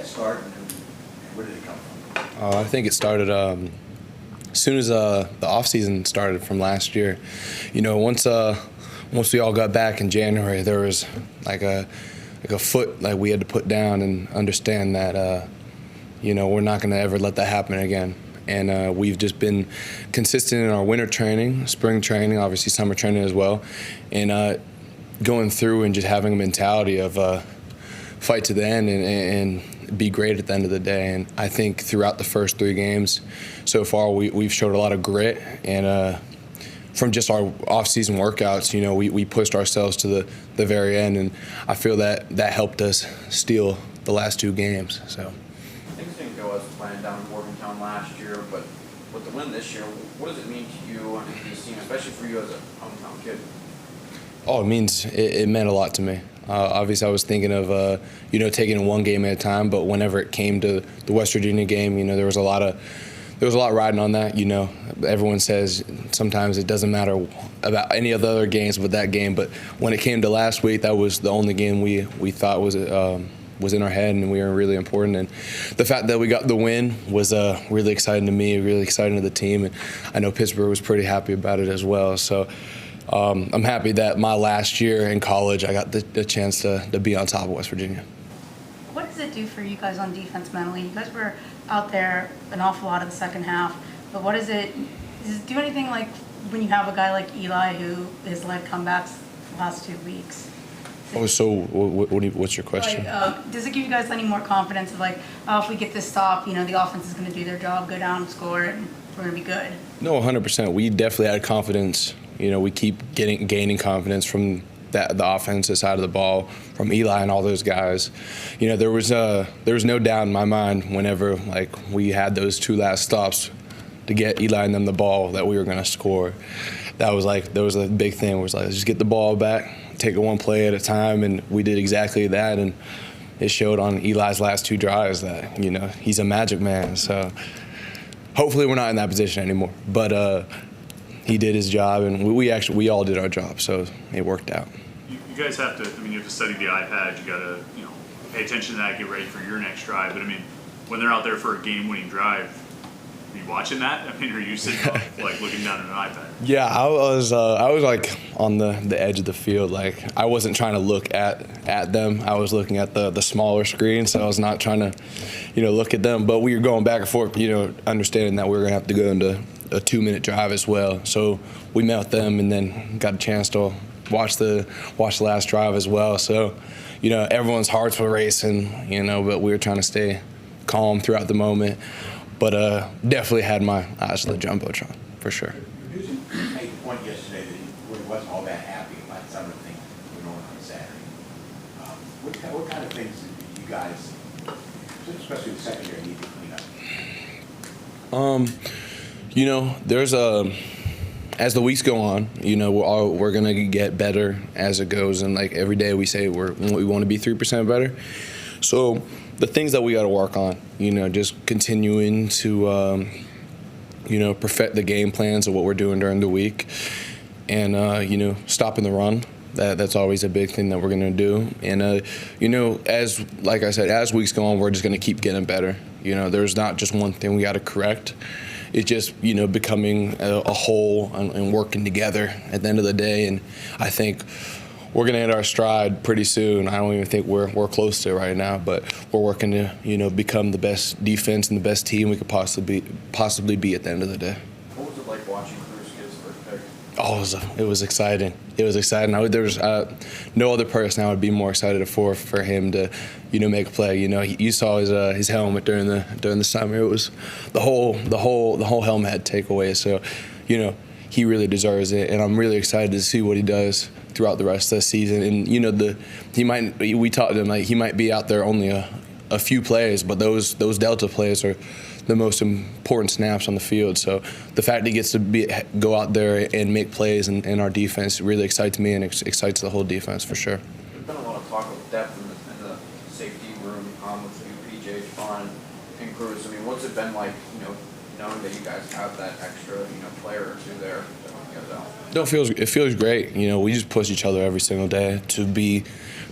start, and where did it come from? I think it started as soon as the offseason started from last year. Once we all got back in January, there was like a foot like we had to put down and understand that we're not going to ever let that happen again. And we've just been consistent in our winter training, spring training, obviously summer training as well, and going through and just having a mentality of fight to the end and be great at the end of the day. And I think throughout the first 3 games so far, we've showed a lot of grit. And from just our off-season workouts, we pushed ourselves to the very end. And I feel that helped us steal the last 2 games. So Things didn't go as planned down in Morgantown last year, but with the win this year, what does it mean to you and this team, especially for you as a hometown kid? Oh, it meant a lot to me. Obviously, I was thinking of taking it 1 game at a time. But whenever it came to the West Virginia game, there was a lot riding on that. Everyone says sometimes it doesn't matter about any of the other games but that game. But when it came to last week, that was the only game we thought was in our head, and we were really important. And the fact that we got the win was really exciting to me, really exciting to the team. And I know Pittsburgh was pretty happy about it as well. So I'm happy that my last year in college, I got the chance to be on top of West Virginia. What does it do for you guys on defense mentally? You guys were out there an awful lot of the second half, but does it do anything like when you have a guy like Eli who has led comebacks the last 2 weeks? What's your question? Does it give you guys any more confidence of if we get this stop, the offense is going to do their job, go down, score, and we're going to be good? No, 100%. We definitely had confidence. We keep gaining confidence from the offensive side of the ball, from Eli and all those guys. There was no doubt in my mind whenever we had those 2 last stops to get Eli and them the ball that we were going to score. There was a big thing. It was let's just get the ball back, take it 1 play at a time, and we did exactly that. And it showed on Eli's last 2 drives that he's a magic man. So hopefully we're not in that position anymore. But he did his job, and we all did our job, so it worked out. You guys have to. You have to study the iPad. You got to pay attention to that, get ready for your next drive. But when they're out there for a game-winning drive, are you watching that? Are you sitting looking down at an iPad? Yeah, I was on the edge of the field. I wasn't trying to look at them. I was looking at the smaller screen, so I was not trying to look at them. But we were going back and forth, understanding that we were going to have to go into a 2-minute drive as well. So we met with them and then got a chance to watch the last drive as well. So everyone's hearts were racing, but we were trying to stay calm throughout the moment. But definitely had my eyes on the jumbotron, for sure. You made the point yesterday that he wasn't all that happy about some of the things that were going on Saturday. What kind of things did you guys, especially the secondary, need to clean up? There's as the weeks go on, we're gonna get better as it goes, and every day we say we want to be 3% better. So the things that we got to work on, just continuing to, perfect the game plans of what we're doing during the week, and stopping the run. That's always a big thing that we're gonna do. And as weeks go on, we're just gonna keep getting better. There's not just one thing we got to correct. It's just becoming a whole and working together at the end of the day. And I think we're going to hit our stride pretty soon. I don't even think we're close to it right now, but we're working to become the best defense and the best team we could possibly be at the end of the day. What was it like watching Cruz get his first pick? Oh, it was exciting. It was exciting. There was no other person I would be more excited for him to, make a play. You saw his helmet during the summer. It was the whole helmet had takeaway. So, he really deserves it, and I'm really excited to see what he does throughout the rest of the season. And we talked to him he might be out there only a few plays, but those Delta plays are the most important snaps on the field. So the fact that he gets to go out there and make plays in our defense really excites me and excites the whole defense for sure. There's been a lot of talk of depth in the safety room with you, PJ, Javon, and Cruz. What's it been like, knowing that you guys have that extra, player or 2 there to help you guys out? It feels great. We just push each other every single day to be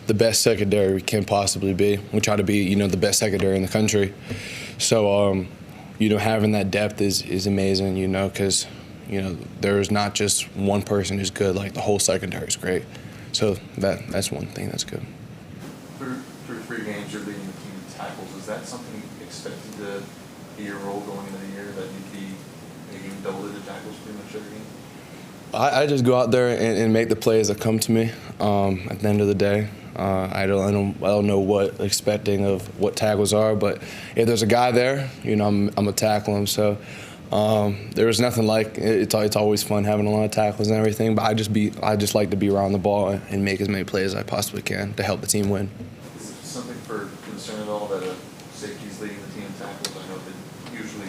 the best secondary we can possibly be. We try to be, you know, the best secondary in the country. So, you know, having that depth is amazing, you know, because, you know, there's not just one person who's good. Like, the whole secondary is great. So that's one thing that's good. Through 3 games, you're leading the team in tackles. Is that something you expected to be your role going into the year, that you'd be making double-digit tackles pretty much every game? I just go out there and make the plays that come to me. At the end of the day, I don't know what expecting of what tackles are, but if there's a guy there, you know, I'm gonna tackle him. So there was nothing like it's always fun having a lot of tackles and everything. But I just like to be around the ball and make as many plays as I possibly can to help the team win. Is it something for concern at all that a safety's leading the team in tackles? I know that usually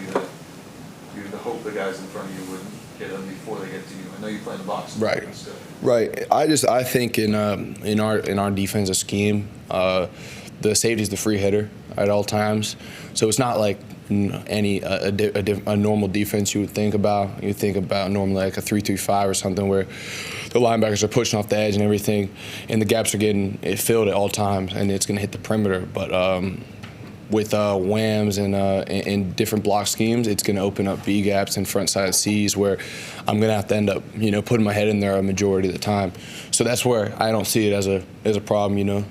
you'd hope the guys in front of you would get them before they get to you. I know you play in the box. Right. Right. I think in our defensive scheme, the safety's the free hitter at all times. So it's not like a normal defense you would think about. You think about normally like a 3-3-5 or something where the linebackers are pushing off the edge and everything, and the gaps are getting filled at all times, and it's going to hit the perimeter. But with whams and different block schemes, it's going to open up B gaps and front side C's where I'm going to have to end up, you know, putting my head in there a majority of the time. So that's where I don't see it as a problem, you know.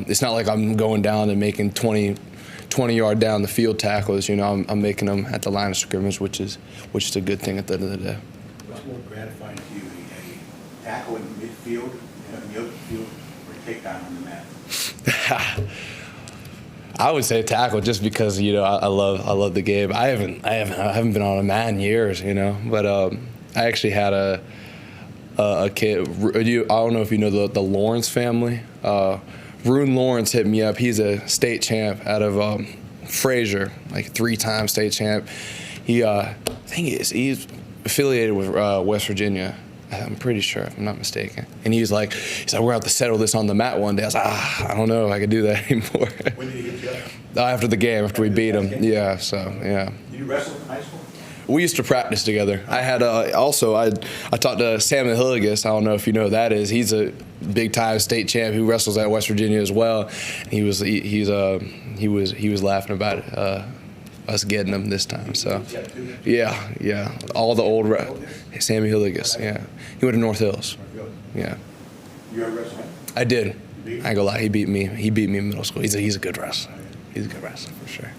It's not like I'm going down and making 20-yard down the field tackles, you know. I'm making them at the line of scrimmage, which is a good thing at the end of the day. What's more gratifying to you, a tackle in midfield, in the open field, or a takedown on the mat? I would say tackle, just because, you know, I love the game. I haven't been on a mat in years, you know. But I actually had a kid. I don't know if you know the Lawrence family. Rune Lawrence hit me up. He's a state champ out of Fraser, like 3-time state champ. I think he's affiliated with West Virginia. I'm pretty sure, if I'm not mistaken. And he's like, we're going to have to settle this on the mat one day. I was like, I don't know if I can do that anymore. When did he hit you up? After the game, after we beat him. Yeah, so, yeah. Did you wrestle in high school? We used to practice together. I had I talked to Sam Hilligus. I don't know if you know who that is. He's a big-time state champ who wrestles at West Virginia as well. He was laughing about us getting him this time. So, yeah, all the old Sammy Hilligus. Yeah, he went to North Hills. Yeah. You ever wrestled him? I did. I ain't gonna lie, he beat me. He beat me in middle school. He's a good wrestler. He's a good wrestler for sure.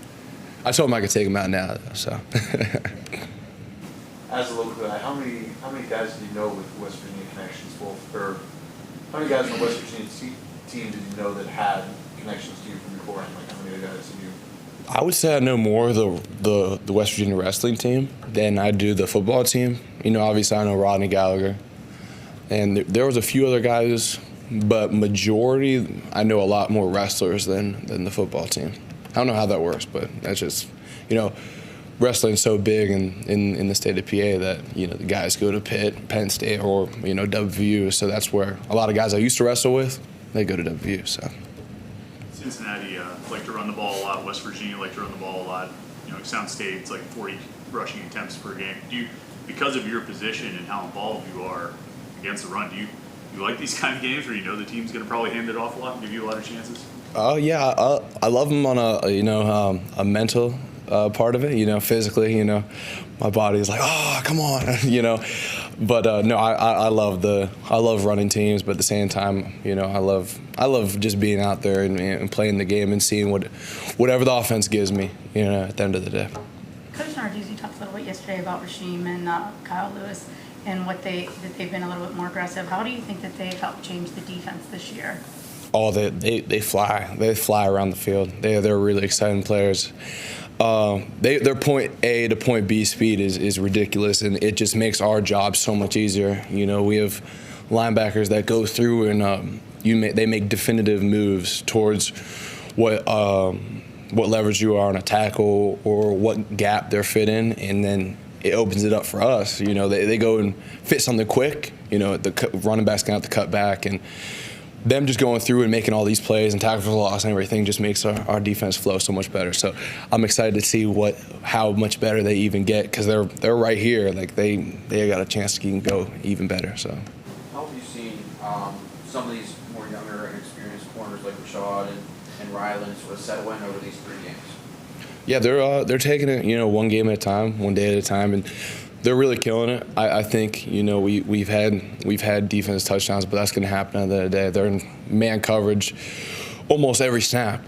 I told him I could take him out now, though. So. As a local guy, how many guys do you know with West Virginia connections? Or how many guys on the West Virginia team did you know that had connections to you from beforehand? Like, how many guys did you? I would say I know more of the West Virginia wrestling team than I do the football team. You know, obviously I know Rodney Gallagher, and there was a few other guys, but majority I know a lot more wrestlers than the football team. I don't know how that works, but that's just, you know, wrestling's so big in the state of PA that, you know, the guys go to Pitt, Penn State, or, you know, WVU. So that's where a lot of guys I used to wrestle with, they go to WVU. So. Cincinnati like to run the ball a lot. West Virginia like to run the ball a lot. You know, Sound State, it's like 40 rushing attempts per game. Do you, because of your position and how involved you are against the run, do you like these kind of games where you know the team's going to probably hand it off a lot and give you a lot of chances? Yeah, I love them on a mental part of it. You know, physically, you know, my body is like, oh, come on, you know. But no, I love running teams, but at the same time, you know, I love just being out there and playing the game and seeing whatever the offense gives me, you know, at the end of the day. Coach Narduzzi talked a little bit yesterday about Rasheem and Kyle Lewis and that they've been a little bit more aggressive. How do you think that they've helped change the defense this year? Oh, they fly. They fly around the field. They're really exciting players. Their point A to point B speed is ridiculous, and it just makes our job so much easier. You know, we have linebackers that go through and they make definitive moves towards what leverage you are on a tackle or what gap they're fit in, and then it opens it up for us. You know, they go and fit something quick. You know, the running back's gonna have to cut back, and them just going through and making all these plays and tackles for loss and everything just makes our defense flow so much better. So I'm excited to see how much better they even get, because they're right here. Like they got a chance to go even better. So How have you seen some of these more younger and experienced corners Rashad and Ryland sort of settle in over these 3 games? Yeah, they're taking it, one game at a time, one day at a time, and they're really killing it. I think, we've had defense touchdowns, but that's going to happen at the end of the day. They're in man coverage almost every snap,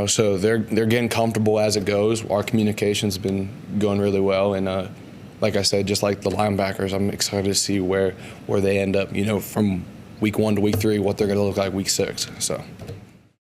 so they're getting comfortable as it goes. Our communication's been going really well, and like I said, just like the linebackers, I'm excited to see where they end up, from week 1 to week 3, what they're going to look like week 6. So.